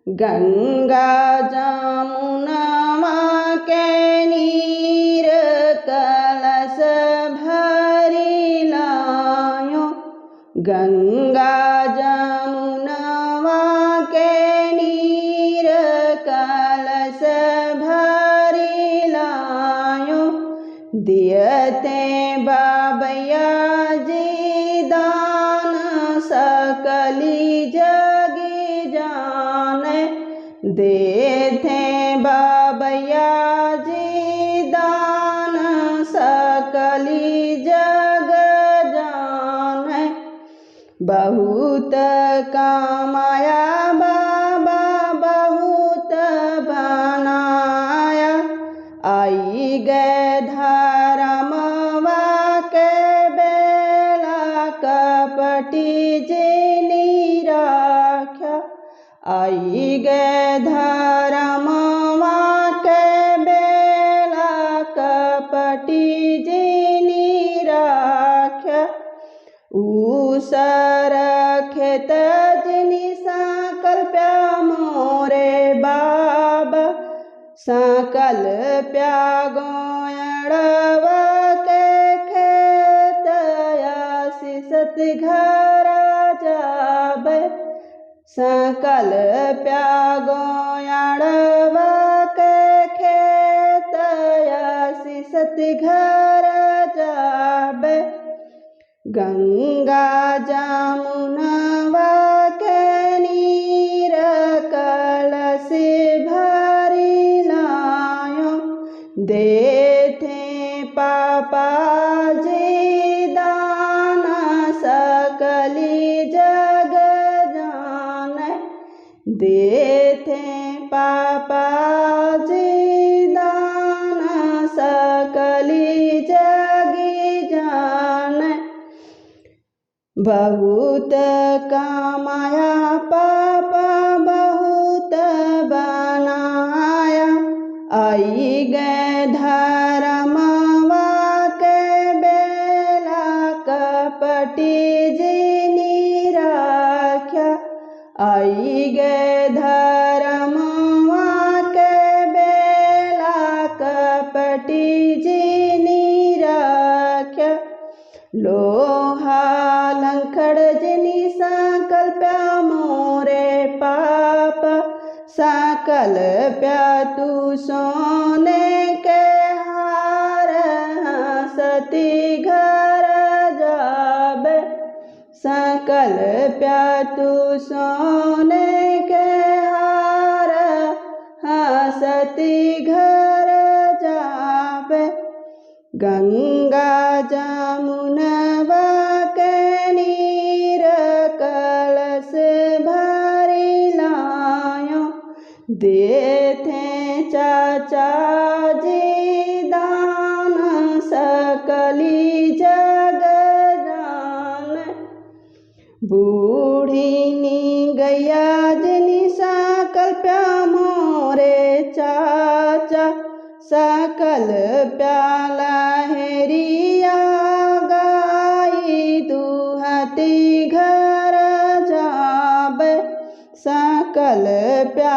गंगा जमुनवा के नीर कलश भरी लायो। गंगा जमुनवा के नीर कलश भरी लायो। दियते बाबैया जी दान सकली जगी जाने। देते बाबैया जी दान सकली जग जाने। बहुत कमाया बाबा बहुत बनाया। आई गए धर्मवा के बेला कपटी जिनी राख्या। आई गए धर्मवा के बेला कपटी जिनी राख्या। ऊसर खेत जिनी संकल्प्या मोरे बाबा। संकल्प्या गोयड़वा के खेत आशीषत घर जाबे। संकल्प्या गोयड़वा के खेत आशीषत घर जाबे। गंगा जमुनवा के नीर कलश भरी लायो। देते पापा जी दान सकली जग जाने। देते पापा जी दान सकली जगी जाने। बहुत कमाया पापा बहुत बनाया। आई गए धर्मवा के बेला कपटी जिनी राख्या। आई गए धर्मवा के बेला कपटी जिनी राख्या। लोहा लंखड़ जिनी संकल्प्या मोरे पापा। संकल्प्या तू सोने के हार हंसती घर जाबे। संकल्प्या तू सोने के हार हंसती घर जाबे। गंगा जमुनवा के नीर कलश भरी लायो। देते चाचा जी दान सकली जग जाने। बूढ़ी नी गैया जिनी संकल्प्या मोरे चाचा। संकल्प्या लहरिया गाई दुहती घर जाबे। संकल्प्या